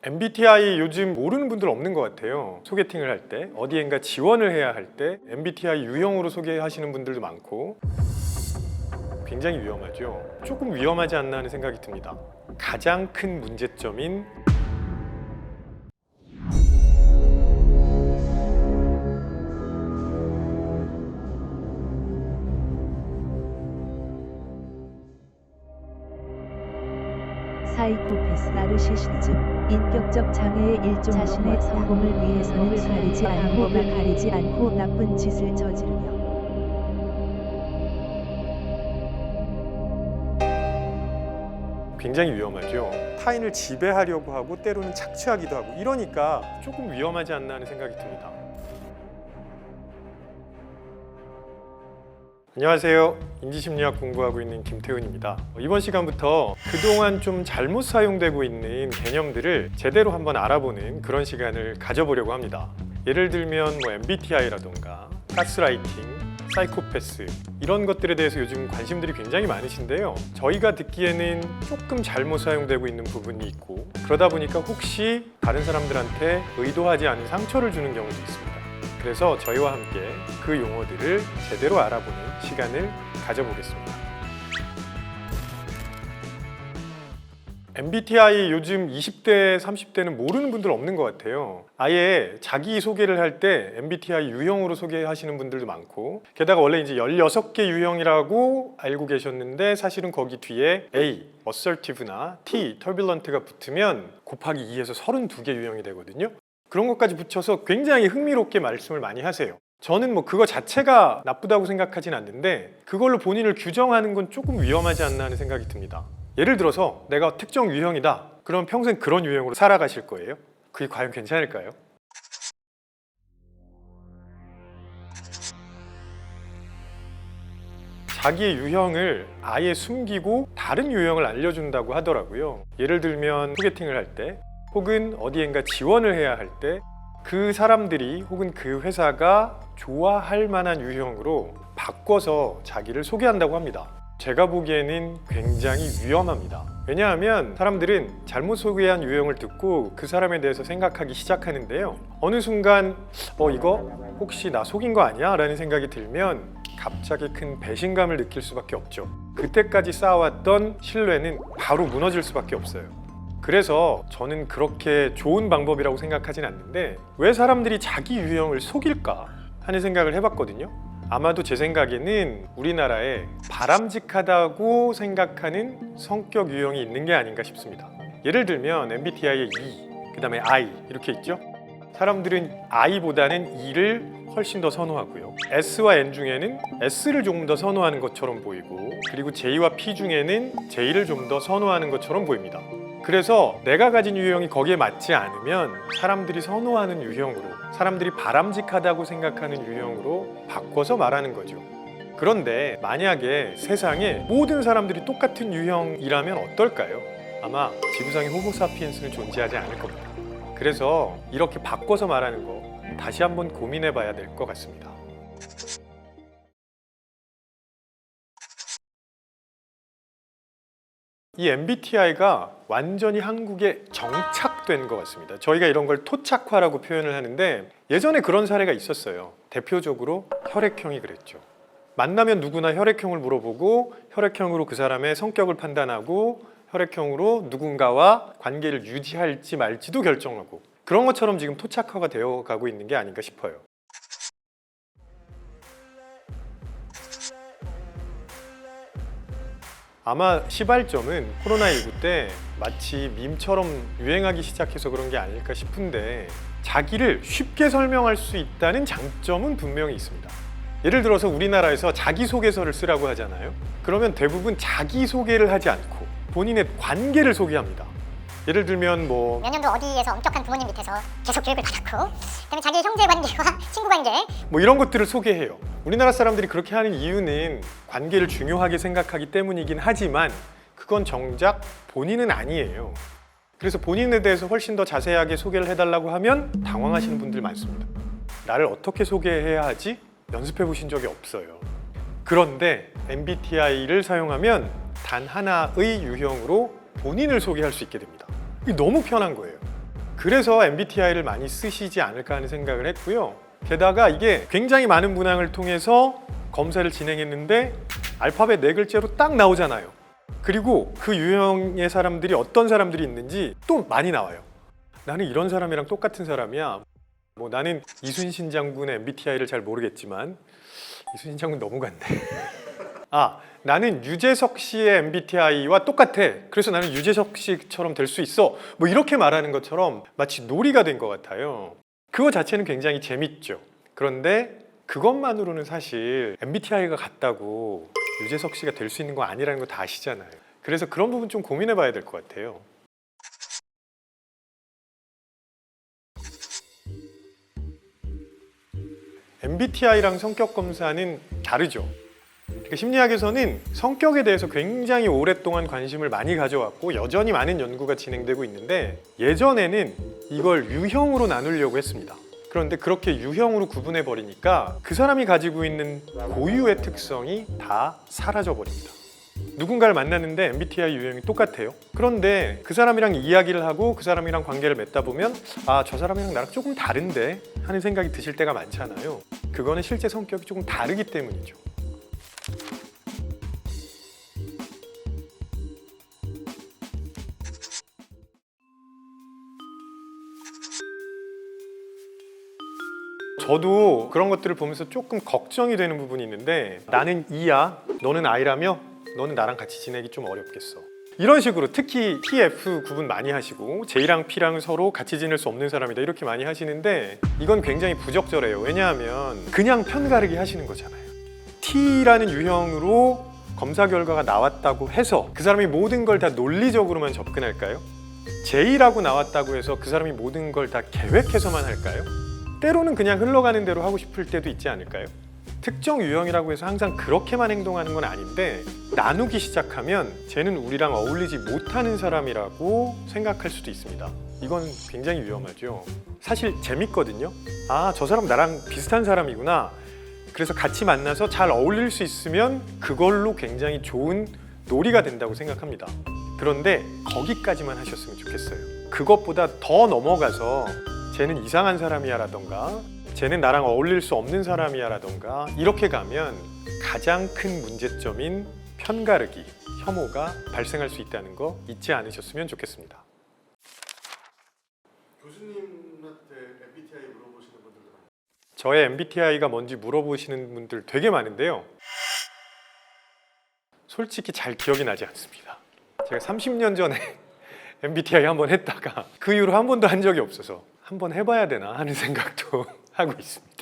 MBTI 요즘 모르는 분들 없는 것 같아요. 소개팅을 할 때, 어디엔가 지원을 해야 할 때 MBTI 유형으로 소개하시는 분들도 많고 굉장히 위험하죠. 조금 위험하지 않나 하는 생각이 듭니다. 가장 큰 문제점인 사이코패스 나르시시즘 인격적 장애의 일종 자신의 성공을 위해서는 가리지 않고 나쁜 짓을 저지르며 굉장히 위험하죠. 타인을 지배하려고 하고 때로는 착취하기도 하고 이러니까 조금 위험하지 않나 하는 생각이 듭니다. 안녕하세요. 인지심리학 공부하고 있는 김태훈입니다. 이번 시간부터 그동안 좀 잘못 사용되고 있는 개념들을 제대로 한번 알아보는 그런 시간을 가져보려고 합니다. 예를 들면 MBTI라던가 가스라이팅, 사이코패스 이런 것들에 대해서 요즘 관심들이 굉장히 많으신데요. 저희가 듣기에는 조금 잘못 사용되고 있는 부분이 있고 그러다 보니까 혹시 다른 사람들한테 의도하지 않은 상처를 주는 경우도 있습니다. 그래서 저희와 함께 그 용어들을 제대로 알아보는 시간을 가져보겠습니다. MBTI 요즘 20대, 30대는 모르는 분들 없는 것 같아요. 아예 자기소개를 할 때 MBTI 유형으로 소개하시는 분들도 많고 게다가 원래 이제 16개 유형이라고 알고 계셨는데 사실은 거기 뒤에 A, Assertive나 T, Turbulent가 붙으면 곱하기 2에서 32개 유형이 되거든요. 그런 것까지 붙여서 굉장히 흥미롭게 말씀을 많이 하세요. 저는 그거 자체가 나쁘다고 생각하진 않는데 그걸로 본인을 규정하는 건 조금 위험하지 않나 하는 생각이 듭니다. 예를 들어서 내가 특정 유형이다. 그럼 평생 그런 유형으로 살아가실 거예요? 그게 과연 괜찮을까요? 자기의 유형을 아예 숨기고 다른 유형을 알려준다고 하더라고요. 예를 들면 소개팅을 할 때 혹은 어디엔가 지원을 해야 할 때 그 사람들이 혹은 그 회사가 좋아할 만한 유형으로 바꿔서 자기를 소개한다고 합니다. 제가 보기에는 굉장히 위험합니다. 왜냐하면 사람들은 잘못 소개한 유형을 듣고 그 사람에 대해서 생각하기 시작하는데요. 어느 순간 이거 혹시 나 속인 거 아니야? 라는 생각이 들면 갑자기 큰 배신감을 느낄 수밖에 없죠. 그때까지 쌓아왔던 신뢰는 바로 무너질 수밖에 없어요. 그래서 저는 그렇게 좋은 방법이라고 생각하진 않는데 왜 사람들이 자기 유형을 속일까 하는 생각을 해봤거든요. 아마도 제 생각에는 우리나라에 바람직하다고 생각하는 성격 유형이 있는 게 아닌가 싶습니다. 예를 들면 MBTI의 E, 그 다음에 I 이렇게 있죠. 사람들은 I보다는 E를 훨씬 더 선호하고요. S와 N 중에는 S를 조금 더 선호하는 것처럼 보이고 그리고 J와 P 중에는 J를 좀 더 선호하는 것처럼 보입니다. 그래서 내가 가진 유형이 거기에 맞지 않으면 사람들이 선호하는 유형으로 사람들이 바람직하다고 생각하는 유형으로 바꿔서 말하는 거죠. 그런데 만약에 세상에 모든 사람들이 똑같은 유형이라면 어떨까요? 아마 지구상에 호모사피엔스는 존재하지 않을 겁니다. 그래서 이렇게 바꿔서 말하는 거 다시 한번 고민해 봐야 될 것 같습니다. 이 MBTI가 완전히 한국에 정착된 것 같습니다. 저희가 이런 걸 토착화라고 표현을 하는데 예전에 그런 사례가 있었어요. 대표적으로 혈액형이 그랬죠. 만나면 누구나 혈액형을 물어보고 혈액형으로 그 사람의 성격을 판단하고 혈액형으로 누군가와 관계를 유지할지 말지도 결정하고 그런 것처럼 지금 토착화가 되어 가고 있는 게 아닌가 싶어요. 아마 시발점은 코로나19 때 마치 밈처럼 유행하기 시작해서 그런 게 아닐까 싶은데 자기를 쉽게 설명할 수 있다는 장점은 분명히 있습니다. 예를 들어서 우리나라에서 자기소개서를 쓰라고 하잖아요. 그러면 대부분 자기소개를 하지 않고 본인의 관계를 소개합니다. 예를 들면 몇 년도 어디에서 엄격한 부모님 밑에서 계속 교육을 받았고 그다음에 자기 형제 관계와 친구 관계 이런 것들을 소개해요. 우리나라 사람들이 그렇게 하는 이유는 관계를 중요하게 생각하기 때문이긴 하지만 그건 정작 본인은 아니에요. 그래서 본인에 대해서 훨씬 더 자세하게 소개를 해달라고 하면 당황하시는 분들 많습니다. 나를 어떻게 소개해야 하지? 연습해 보신 적이 없어요. 그런데 MBTI를 사용하면 단 하나의 유형으로 본인을 소개할 수 있게 됩니다. 이게 너무 편한 거예요. 그래서 MBTI를 많이 쓰시지 않을까 하는 생각을 했고요. 게다가 이게 굉장히 많은 문항을 통해서 검사를 진행했는데 알파벳 4글자로 딱 나오잖아요. 그리고 그 유형의 사람들이 어떤 사람들이 있는지 또 많이 나와요. 나는 이런 사람이랑 똑같은 사람이야. 뭐 나는 이순신 장군의 MBTI를 잘 모르겠지만 이순신 장군 너무 같네. 아, 나는 유재석 씨의 MBTI와 똑같아. 그래서 나는 유재석 씨처럼 될 수 있어. 뭐 이렇게 말하는 것처럼 마치 놀이가 된 것 같아요. 그거 자체는 굉장히 재밌죠. 그런데 그것만으로는 사실 MBTI가 같다고 유재석 씨가 될 수 있는 거 아니라는 거 다 아시잖아요. 그래서 그런 부분 좀 고민해 봐야 될 것 같아요. MBTI랑 성격 검사는 다르죠. 그러니까 심리학에서는 성격에 대해서 굉장히 오랫동안 관심을 많이 가져왔고 여전히 많은 연구가 진행되고 있는데 예전에는 이걸 유형으로 나누려고 했습니다. 그런데 그렇게 유형으로 구분해 버리니까 그 사람이 가지고 있는 고유의 특성이 다 사라져 버립니다. 누군가를 만났는데 MBTI 유형이 똑같아요. 그런데 그 사람이랑 이야기를 하고 그 사람이랑 관계를 맺다 보면 아, 저 사람이랑 나랑 조금 다른데 하는 생각이 드실 때가 많잖아요. 그거는 실제 성격이 조금 다르기 때문이죠. 저도 그런 것들을 보면서 조금 걱정이 되는 부분이 있는데 나는 E야, 너는 I라며 너는 나랑 같이 지내기 좀 어렵겠어. 이런 식으로 특히 TF 구분 많이 하시고 J랑 P랑 서로 같이 지낼 수 없는 사람이다 이렇게 많이 하시는데 이건 굉장히 부적절해요. 왜냐하면 그냥 편가르기 하시는 거잖아요. T라는 유형으로 검사 결과가 나왔다고 해서 그 사람이 모든 걸 다 논리적으로만 접근할까요? J라고 나왔다고 해서 그 사람이 모든 걸 다 계획해서만 할까요? 때로는 그냥 흘러가는 대로 하고 싶을 때도 있지 않을까요? 특정 유형이라고 해서 항상 그렇게만 행동하는 건 아닌데 나누기 시작하면 쟤는 우리랑 어울리지 못하는 사람이라고 생각할 수도 있습니다. 이건 굉장히 위험하죠. 사실 재밌거든요. 아, 저 사람 나랑 비슷한 사람이구나. 그래서 같이 만나서 잘 어울릴 수 있으면 그걸로 굉장히 좋은 놀이가 된다고 생각합니다. 그런데 거기까지만 하셨으면 좋겠어요. 그것보다 더 넘어가서 쟤는 이상한 사람이야 라던가 쟤는 나랑 어울릴 수 없는 사람이야 라던가 이렇게 가면 가장 큰 문제점인 편가르기, 혐오가 발생할 수 있다는 거 잊지 않으셨으면 좋겠습니다. 교수님한테 MBTI 물어보시는 분들도 많아요. 저의 MBTI가 뭔지 물어보시는 분들 되게 많은데요. 솔직히 잘 기억이 나지 않습니다. 제가 30년 전에 MBTI 한번 했다가 그 이후로 한 번도 한 적이 없어서 한번 해봐야 되나 하는 생각도 하고 있습니다.